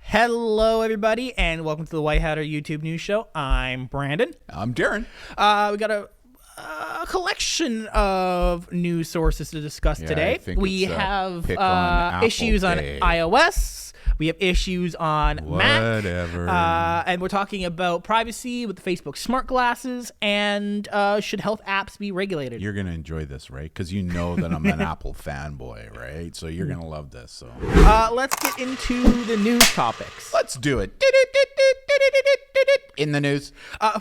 Hello, everybody, and welcome to the White Hatter YouTube News Show. I'm Brandon. I'm Darren. We got a collection of news sources to discuss today. We have issues on iOS. We have issues on Mac. And we're talking about privacy with the Facebook smart glasses and should health apps be regulated. You're going to enjoy this, right? Because you know that I'm an Apple fanboy, right? So you're going to love this. So let's get into the news topics. Let's do it. In the news.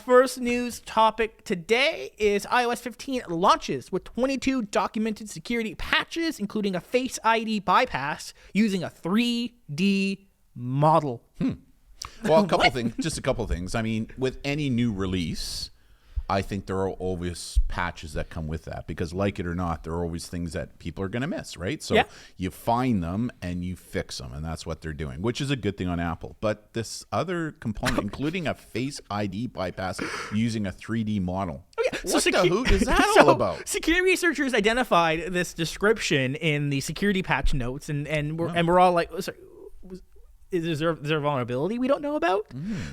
First news topic today is iOS 15 launches with 22 documented security patches, including a Face ID bypass using a 3D model. Well, a couple things. I mean, with any new release, I think there are always patches that come with that because, like it or not, there are always things that people are going to miss, right? So you find them and you fix them, and that's what they're doing, which is a good thing on Apple. But this other component, including a Face ID bypass using a 3D model, what the hoot is that all about? Security researchers identified this description in the security patch notes, and we're all like, sorry, is there a vulnerability we don't know about?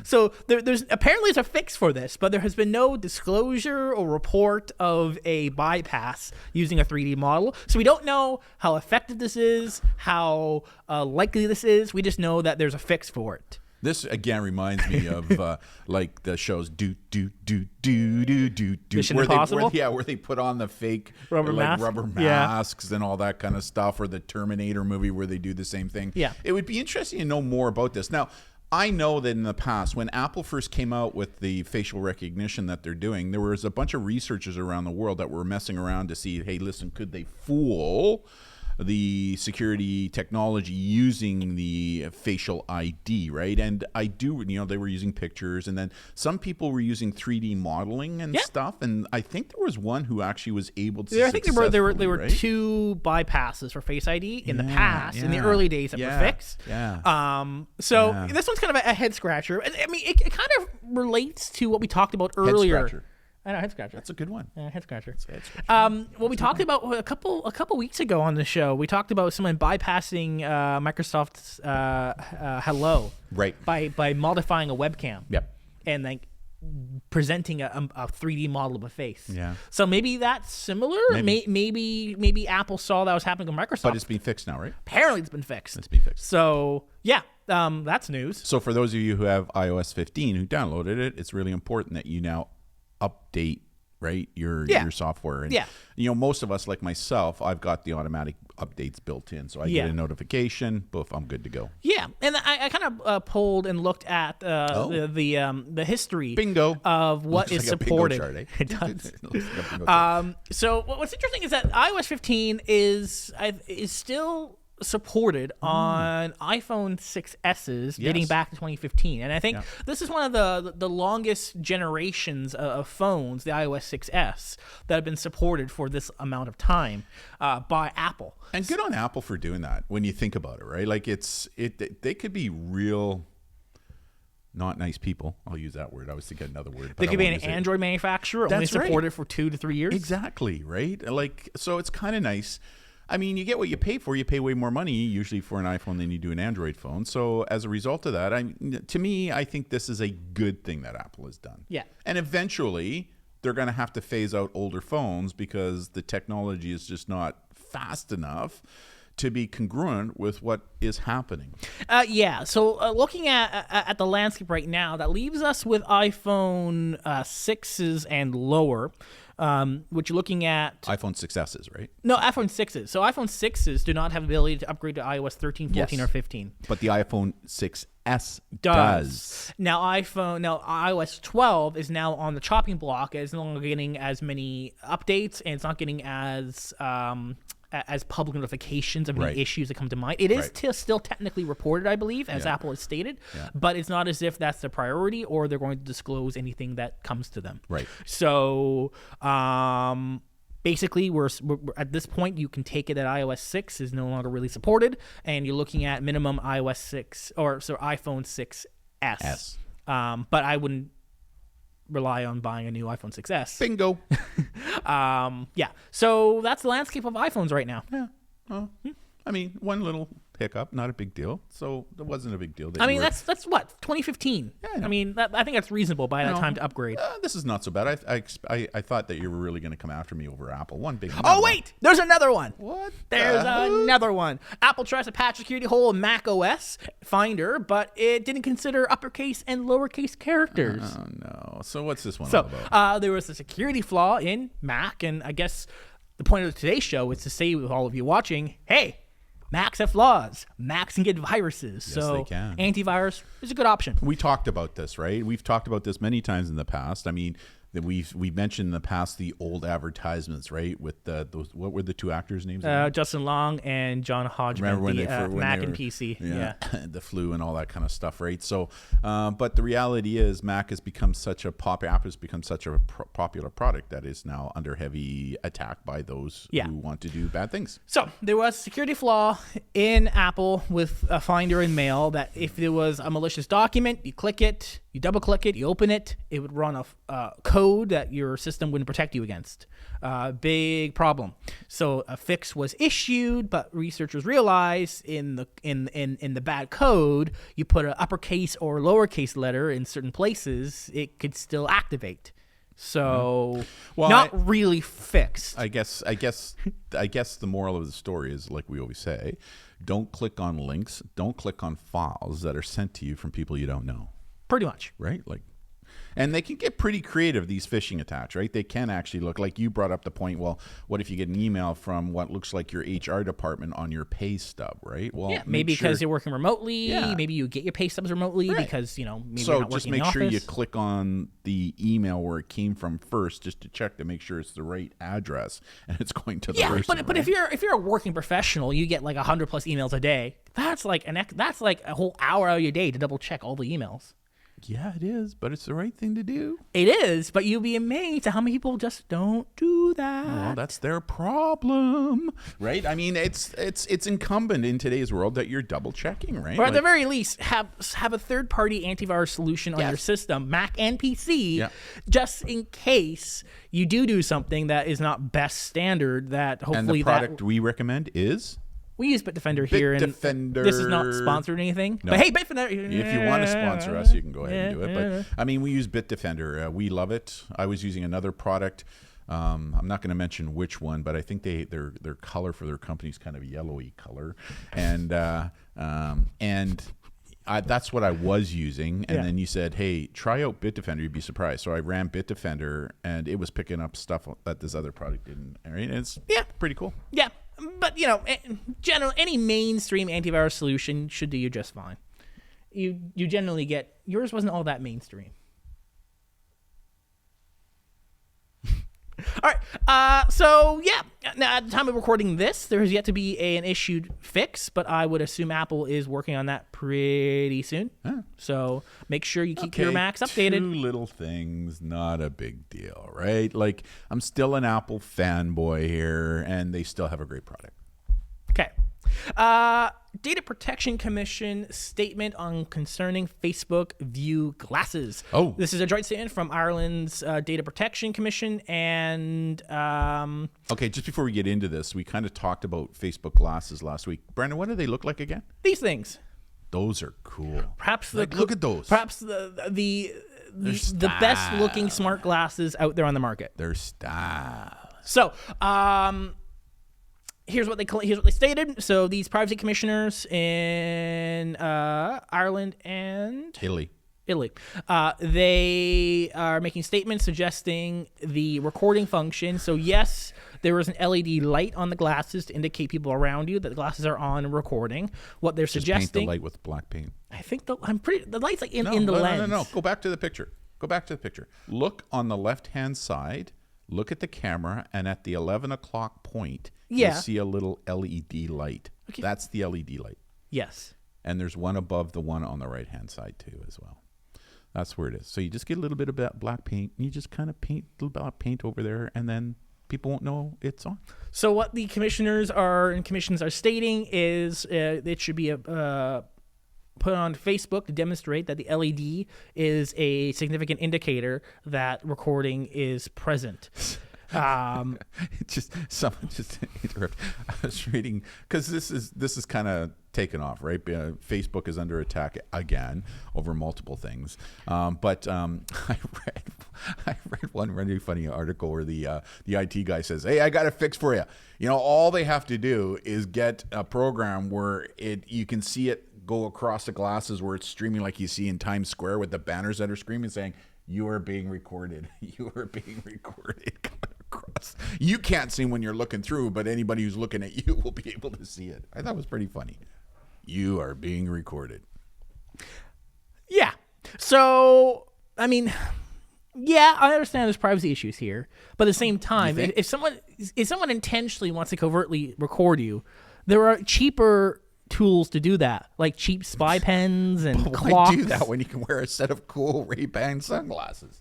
So there's apparently a fix for this, but there has been no disclosure or report of a bypass using a 3D model. So we don't know how effective this is, how likely this is. We just know that there's a fix for it. This again reminds me of like the shows Mission Impossible? Where they put on the fake rubber masks and all that kind of stuff, or the Terminator movie where they do the same thing. Yeah, it would be interesting to know more about this. Now, I know that in the past, when Apple first came out with the facial recognition that they're doing, there was a bunch of researchers around the world that were messing around to see, hey, listen, could they fool the security technology using the facial ID, right? And I do, they were using pictures, and then some people were using 3D modeling and stuff. And I think there was one who actually was able to. I think there were two bypasses for Face ID in the past, in the early days that were fixed. So this one's kind of a head scratcher. I mean, it kind of relates to what we talked about earlier. Head scratcher. I know, head scratcher. That's a good one. Yeah, head scratcher. What we talked about a couple weeks ago on the show, we talked about someone bypassing Microsoft's Hello, right? By modifying a webcam, and like presenting a 3D model of a face. Yeah. So maybe that's similar. Maybe Apple saw that was happening with Microsoft. But it's been fixed now, right? Apparently, it's been fixed. It's been fixed. So yeah. That's news. So for those of you who have iOS 15 who downloaded it, it's really important that you now update your software. And most of us, like myself, I've got the automatic updates built in, so I get a notification, boof, I'm good to go. Yeah, and I kind of pulled and looked at the history of what is supported. Chart, eh? It does. So what's interesting is that iOS 15 is still supported on iPhone 6S's dating back to 2015, and I think this is one of the longest generations of phones, the iOS 6S, that have been supported for this amount of time by Apple. And good on Apple for doing that when you think about it, right? Like they could be real not nice people. I'll use that word. I was thinking another word. They could be an Android manufacturer, only supported for 2 to 3 years. Exactly, right? Like, so it's kind of nice. I mean, you get what you pay for. You pay way more money usually for an iPhone than you do an Android phone. So as a result of that, to me, I think this is a good thing that Apple has done. Yeah. And eventually, they're going to have to phase out older phones because the technology is just not fast enough to be congruent with what is happening. So looking at the landscape right now, that leaves us with iPhone 6s and lower. Which you're looking at iPhone 6S's, right? No, iPhone 6s. So iPhone 6s do not have the ability to upgrade to iOS 13, 14, or 15. But the iPhone 6S does. Now iOS 12 is now on the chopping block. It's no longer getting as many updates, and it's not getting as public notifications of any issues that come to mind. It is still technically reported, I believe, as Apple has stated, but it's not as if that's the priority or they're going to disclose anything that comes to them. Right. So basically, we're at this point, you can take it that iOS 6 is no longer really supported, and you're looking at minimum iOS 6 iPhone 6S. But I wouldn't rely on buying a new iPhone 6S. Bingo. So that's the landscape of iPhones right now. Yeah. Well, I mean, one little hiccup, not a big deal. So it wasn't a big deal. I mean, that's what, 2015. Yeah, I mean, I think that's reasonable by that time to upgrade. This is not so bad. I thought that you were really going to come after me over Apple. One big. Oh wait, there's another one. What? There's another one. Apple tries to patch security hole in macOS Finder, but it didn't consider uppercase and lowercase characters. Oh no. So what's this one all about? There was a security flaw in Mac, and I guess the point of today's show is to say with all of you watching, hey, Macs have flaws. Macs can get viruses. Yes, so they can. Antivirus is a good option. We talked about this, right? We've talked about this many times in the past. I mean, that we mentioned in the past the old advertisements, right? With those, what were the two actors' names? Justin Long and John Hodgman. Remember when Mac they were, and PC. Yeah, the flu and all that kind of stuff, right? So, but the reality is, Mac has become such a popular product that is now under heavy attack by those who want to do bad things. So there was a security flaw in Apple with a Finder and Mail that if there was a malicious document, you click it, you double click it, you open it, it would run a code that your system wouldn't protect you against. Big problem. So a fix was issued, but researchers realized in the bad code, you put an uppercase or lowercase letter in certain places, it could still activate. So really fixed. I guess the moral of the story is, like we always say, don't click on links, don't click on files that are sent to you from people you don't know. Pretty much. Right? And they can get pretty creative, these phishing attacks, right? They can actually look like you brought up the point. Well, what if you get an email from what looks like your HR department on your pay stub, right? Well, maybe because you're working remotely. Yeah. Maybe you get your pay stubs remotely because, maybe you're not working in the office. So just make sure you click on the email where it came from first, just to check to make sure it's the right address and it's going to the person. But if you're a working professional, you get like 100+ emails a day. That's like a whole hour out of your day to double check all the emails. Yeah, it is, but it's the right thing to do. It is, but you'll be amazed at how many people just don't do that. Well, that's their problem, right? I mean, it's incumbent in today's world that you're double checking, right? Or at the very least, have a third-party antivirus solution on your system, Mac and PC, just in case you do something that is not best standard. That hopefully and the product we recommend is. We use Bitdefender here, and this is not sponsored or anything. No. But hey, Bitdefender, if you want to sponsor us, you can go ahead and do it. But I mean, we use Bitdefender. We love it. I was using another product. I'm not going to mention which one, but I think their color for their company is kind of a yellowy color, and that's what I was using. And then you said, hey, try out Bitdefender. You'd be surprised. So I ran Bitdefender, and it was picking up stuff that this other product didn't. Right? And it's pretty cool. Yeah. But, any mainstream antivirus solution should do you just fine. You generally get... Yours wasn't all that mainstream. All right. Now, at the time of recording this, there has yet to be an issued fix, but I would assume Apple is working on that pretty soon. Huh. So make sure you keep your Macs updated. 2 little things, not a big deal, right? Like, I'm still an Apple fanboy here, and they still have a great product. Okay. Data Protection Commission statement on concerning Facebook View glasses. Oh. This is a joint statement from Ireland's Data Protection Commission and... Okay, just before we get into this, we kind of talked about Facebook glasses last week. Brandon, what do they look like again? These things. Those are cool. Perhaps look at those. Perhaps the best looking smart glasses out there on the market. They're style. So, here's what they stated. So these privacy commissioners in Ireland and Italy, they are making statements suggesting the recording function. So yes, there is an LED light on the glasses to indicate people around you that the glasses are on and recording. What they're suggesting. Paint the light with black paint. I think the light's like in the lens. No. Go back to the picture. Look on the left-hand side. Look at the camera, and at the 11 o'clock point, you see a little LED light. Okay. That's the LED light. Yes. And there's one above the one on the right-hand side, too, as well. That's where it is. So you just get a little bit of black paint, and you just kind of paint a little black paint over there, and then people won't know it's on. So what the commissions are stating is it should be put on Facebook to demonstrate that the LED is a significant indicator that recording is present. Someone just interrupt. I was reading because this is kind of taken off, right? Facebook is under attack again over multiple things. But I read one really funny article where the IT guy says, "Hey, I got a fix for you. You know, all they have to do is get a program where you can see it go across the glasses where it's streaming like you see in Times Square with the banners that are screaming saying, 'You are being recorded. You are being recorded.'" Across. You can't see when you're looking through, but anybody who's looking at you will be able to see it. I thought it was pretty funny. You are being recorded. Yeah. So, I mean, yeah, I understand there's privacy issues here, but at the same time, if someone intentionally wants to covertly record you, there are cheaper tools to do that, like cheap spy pens and clocks. Why do that when you can wear a set of cool Ray-Ban sunglasses?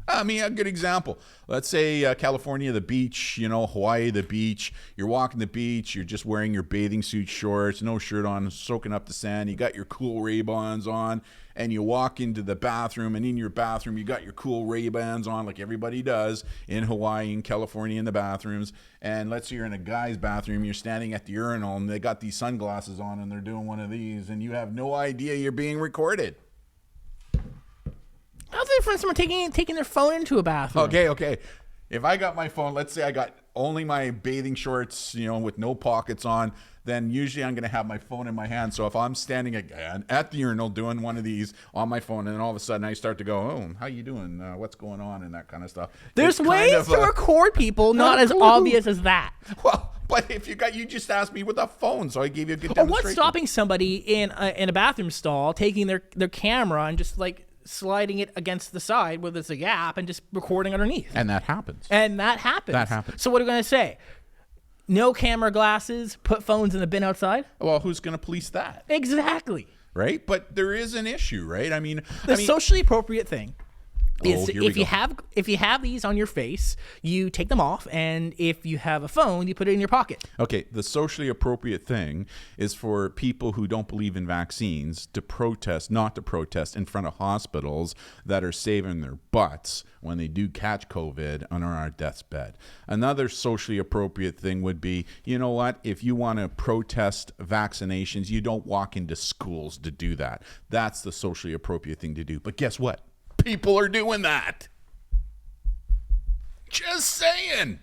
I mean, a good example. Let's say California, the beach, Hawaii, the beach. You're walking the beach. You're just wearing your bathing suit shorts, no shirt on, soaking up the sand. You got your cool Ray-Bans on, and you walk into the bathroom, and in your bathroom, you got your cool Ray-Bans on like everybody does in Hawaii and California in the bathrooms. And let's say you're in a guy's bathroom. You're standing at the urinal, and they got these sunglasses on, and they're doing one of these, and you have no idea you're being recorded. How's it from someone taking their phone into a bathroom? Okay. If I got my phone, let's say I got only my bathing shorts, with no pockets on, then usually I'm going to have my phone in my hand. So if I'm standing at the urinal doing one of these on my phone, and then all of a sudden I start to go, "Oh, how you doing? What's going on?" and that kind of stuff. There's ways to record people, not as obvious as that. Well, but if you just asked me with a phone, so I gave you a good demonstration. What's stopping somebody in a bathroom stall taking their camera and just like sliding it against the side where there's a gap and just recording underneath? And that happens. So what are we going to say? No camera glasses, put phones in the bin outside? Well, who's going to police that? Exactly. Right? But there is an issue, right? I mean, socially appropriate thing is here we go. if you have these on your face, you take them off, and if you have a phone, you put it in your pocket. Okay, the socially appropriate thing is for people who don't believe in vaccines not to protest in front of hospitals that are saving their butts when they do catch COVID on our death's bed. Another socially appropriate thing would be, you know what, if you want to protest vaccinations, you don't walk into schools to do that. That's the socially appropriate thing to do. But guess what? People are doing that. Just saying.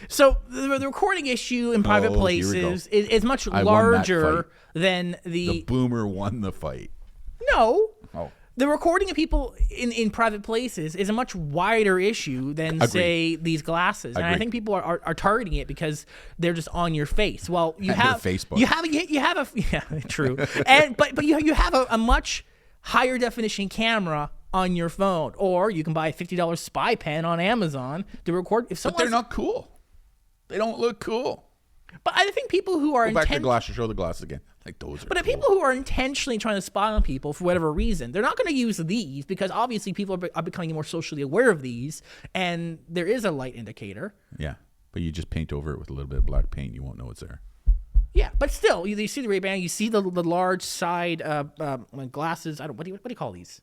So the recording issue in private places is much larger than the boomer won the fight. No. Oh. The recording of people in private places is a much wider issue than, say, these glasses. And I think people are targeting it because they're just on your face. Well, you have Facebook. You have a yeah, true. But you have a much higher definition camera on your phone, or you can buy a $50 spy pen on Amazon to record. But they're not cool. They don't look cool. But I think people who are go back to the glasses. Show the glasses again. Like those. But people who are intentionally trying to spy on people for whatever reason, they're not going to use these because obviously people are becoming more socially aware of these, and there is a light indicator. Yeah, but you just paint over it with a little bit of black paint, you won't know it's there. Yeah, but still, you see the Ray-Ban, you see the large side glasses. What do you call these?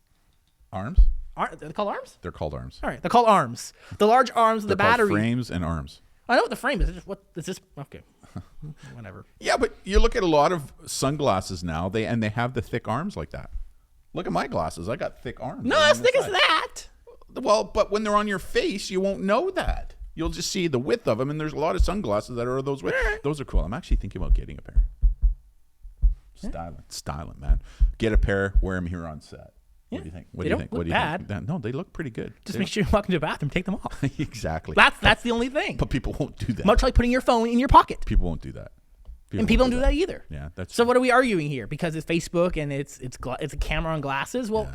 Arms? Are they called arms? They're called arms. All right, they're called arms. The large arms of the battery. Frames and arms. I know what the frame is. What is this? Okay, whatever. Yeah, but you look at a lot of sunglasses now. They have the thick arms like that. Look at my glasses. I got thick arms. Not as thick as that. Well, but when they're on your face, you won't know that. You'll just see the width of them, and there's a lot of sunglasses that are those width. Right. Those are cool. I'm actually thinking about getting a pair. Styling, man. Get a pair. Wear them here on set. Yeah. What do you think? They don't look bad. No, they look pretty good. Just make sure you walk into the bathroom, take them off. Exactly. That's the only thing. But people won't do that. Much like putting your phone in your pocket. People won't do that. People don't do that either. Yeah, that's so. What are we arguing here? Because it's Facebook and it's a camera on glasses. Well,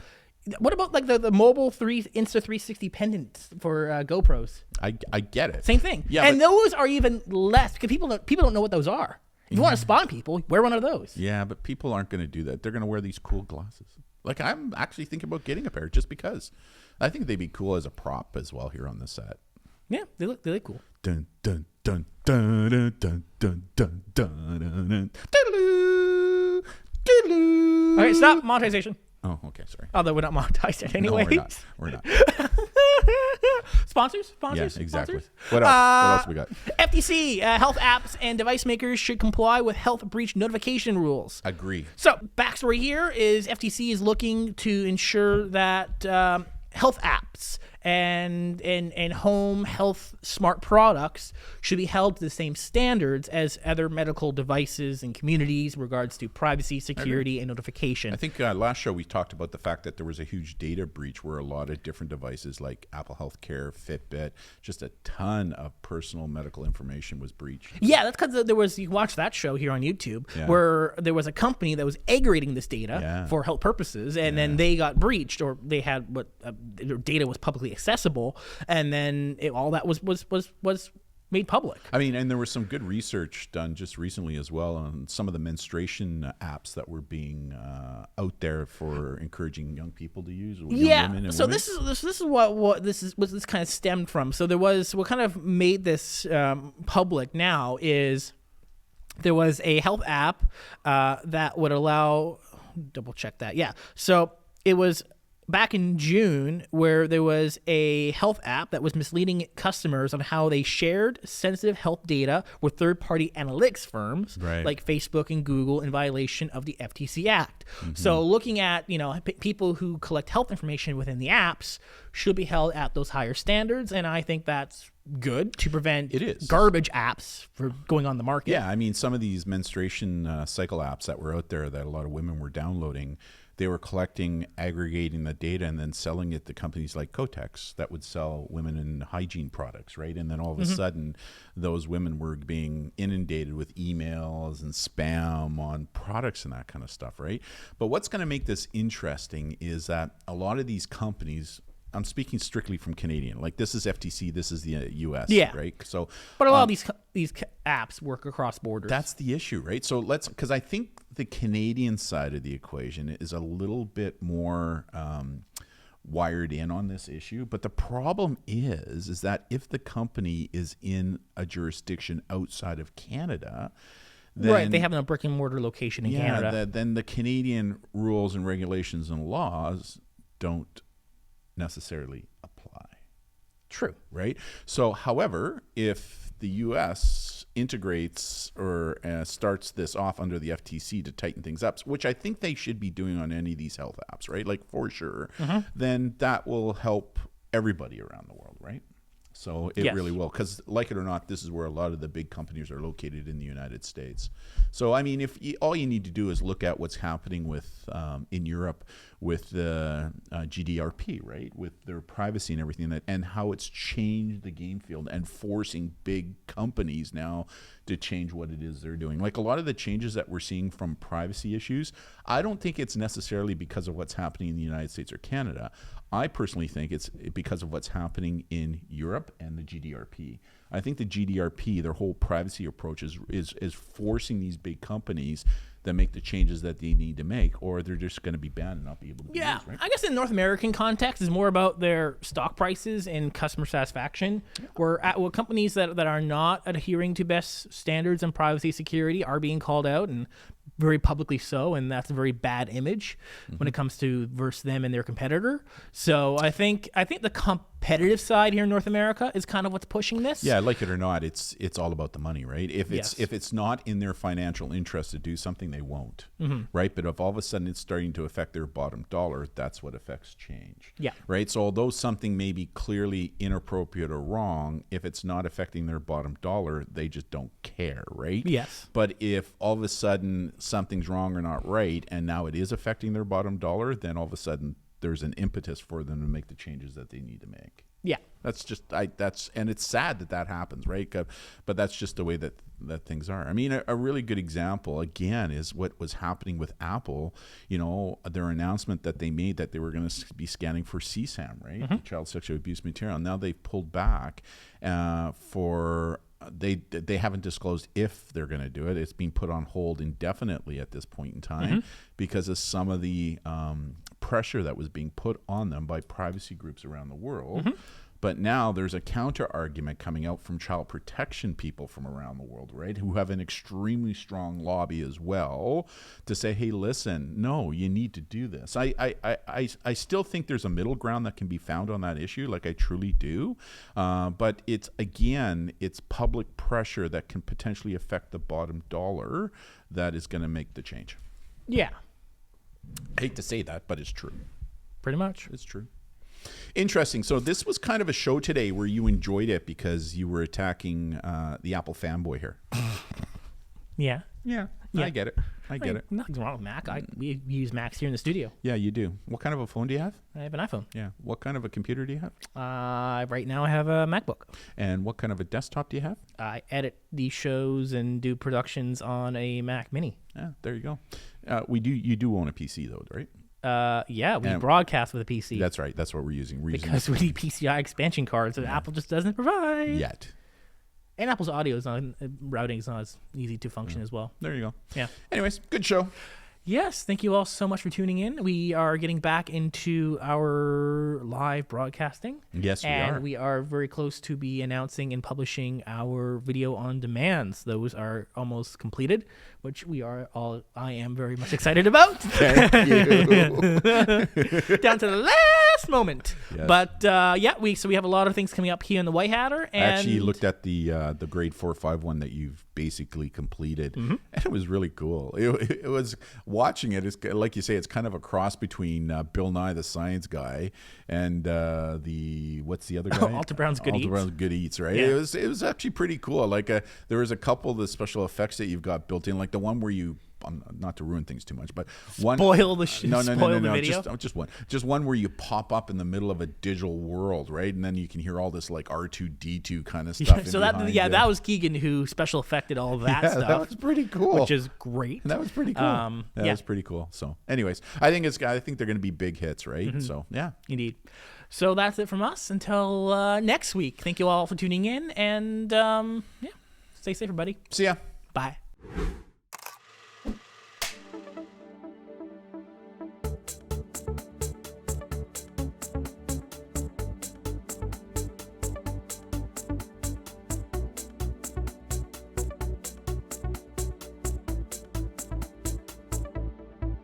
what about like the mobile Insta360 pendants for GoPros? I get it. Same thing. Yeah, and those are even less because people don't know what those are. If you want to spawn people, wear one of those. Yeah, but people aren't going to do that. They're going to wear these cool glasses. Like, I'm actually thinking about getting a pair just because. I think they'd be cool as a prop as well here on the set. Yeah, they look cool. Dun dun dun dun dun dun dun dun dun. Okay, stop monetization. Oh, okay, sorry. Although we're not monetized yet anyway. No, we're not. Sponsors? Yeah, exactly. Sponsors? What else we got? FTC, health apps and device makers should comply with health breach notification rules. Agree. So, backstory here is FTC is looking to ensure that health apps and home health smart products should be held to the same standards as other medical devices and communities in regards to privacy, security, and notification. I think last show we talked about the fact that there was a huge data breach where a lot of different devices like Apple Healthcare, Fitbit, just a ton of personal medical information was breached. Yeah, that's because there was, you can watch that show here on YouTube, where there was a company that was aggregating this data for health purposes, and then they got breached, or they had what their data was publicly accessible, and then all that was made public. I mean, and there was some good research done just recently as well on some of the menstruation apps that were being out there for encouraging young people to use. Women and so women. this is what this kind of stemmed from. So there was, what kind of made this public now is there was a health app that would allow, double check that. Yeah. So it was back in June where there was a health app that was misleading customers on how they shared sensitive health data with third-party analytics firms like Facebook and Google in violation of the FTC Act. So looking at, people who collect health information within the apps should be held at those higher standards, and I think that's good to prevent garbage apps from going on the market. Yeah, I mean, some of these menstruation cycle apps that were out there that a lot of women were downloading, they were collecting, aggregating the data, and then selling it to companies like Kotex that would sell women and hygiene products, right? And then all of a sudden, those women were being inundated with emails and spam on products and that kind of stuff, right? But what's going to make this interesting is that a lot of these companies, I'm speaking strictly from Canadian. Like, this is FTC, this is the U.S., right? So, but a lot of these apps work across borders. That's the issue, right? So because I think the Canadian side of the equation is a little bit more wired in on this issue. But the problem is that if the company is in a jurisdiction outside of Canada, then, they have a brick and mortar location in Canada. Then the Canadian rules and regulations and laws don't necessarily apply. True. Right? So, however, if the U.S. integrates or starts this off under the FTC to tighten things up, which I think they should be doing on any of these health apps, right? Like, for sure, then that will help everybody around the world, right? So it really will, because like it or not, this is where a lot of the big companies are located in the United States. So, I mean, all you need to do is look at what's happening with in Europe with the GDPR, right, with their privacy and everything, and how it's changed the game field and forcing big companies now to change what it is they're doing. Like, a lot of the changes that we're seeing from privacy issues, I don't think it's necessarily because of what's happening in the United States or Canada. I personally think it's because of what's happening in Europe and the GDPR. I think the GDPR, their whole privacy approach is forcing these big companies that make the changes that they need to make, or they're just going to be banned and not be able to be used, right? I guess in North American context is more about their stock prices and customer satisfaction, where companies that are not adhering to best standards in privacy security are being called out, and very publicly so, and that's a very bad image when it comes to versus them and their competitor. So I think the competitive side here in North America is kind of what's pushing this. Yeah, like it or not, it's all about the money, right? If it's not in their financial interest to do something, they won't, right? But if all of a sudden it's starting to affect their bottom dollar, that's what affects change. Yeah. Right? So although something may be clearly inappropriate or wrong, if it's not affecting their bottom dollar, they just don't care, right? Yes. But if all of a sudden something's wrong or not right, and now it is affecting their bottom dollar, then all of a sudden there's an impetus for them to make the changes that they need to make. Yeah. And it's sad that happens, right? But that's just the way that things are. I mean, a really good example, again, is what was happening with Apple. Their announcement that they made that they were going to be scanning for CSAM, right? Child sexual abuse material. Now they've pulled back they haven't disclosed if they're going to do it. It's being put on hold indefinitely at this point in time because of some of the pressure that was being put on them by privacy groups around the world. But now there's a counter argument coming out from child protection people from around the world, right, who have an extremely strong lobby as well to say, hey, listen, no, you need to do this. I still think there's a middle ground that can be found on that issue, like I truly do. But it's public pressure that can potentially affect the bottom dollar that is going to make the change. Yeah. I hate to say that, but it's true. Pretty much. It's true. Interesting. So this was kind of a show today where you enjoyed it because you were attacking the Apple fanboy here. Yeah. Yeah. I get it. I get it. Nothing's wrong with Mac. We use Macs here in the studio. Yeah, you do. What kind of a phone do you have? I have an iPhone. Yeah. What kind of a computer do you have? Right now I have a MacBook. And what kind of a desktop do you have? I edit these shows and do productions on a Mac Mini. Yeah, there you go. You do own a PC though, right? Yeah, we broadcast with a PC. That's right. That's what we're using. Because we need PCI expansion cards that Apple just doesn't provide. Yet. And Apple's audio is not, routing is not as easy to function as well. There you go. Yeah. Anyways, good show. Yes, thank you all so much for tuning in. We are getting back into our live broadcasting. Yes, we are. And we are very close to be announcing and publishing our video on demands. Those are almost completed, which I am very much excited about. Thank you. Down to the last moment. Yes. But so we have a lot of things coming up here in the White Hatter. And I actually looked at the grade 4-5 one that you've basically completed, and it was really cool. It was watching it. It's like you say, it's kind of a cross between Bill Nye the Science Guy and what's the other guy? Alta Brown's Good Eats. Alta Brown's Good Eats, right? Yeah. It was actually pretty cool. Like there was a couple of the special effects that you've got built in, like the one where you. Not to ruin things too much, but one spoil the video. Just one where you pop up in the middle of a digital world, right? And then you can hear all this like R2D2 kind of stuff. So that was Keegan who special effected all of that stuff. That was pretty cool, which is great. That was pretty cool. That was pretty cool. So, anyways, I think they're going to be big hits, right? So, yeah, indeed. So that's it from us until next week. Thank you all for tuning in, and stay safe, everybody. See ya. Bye.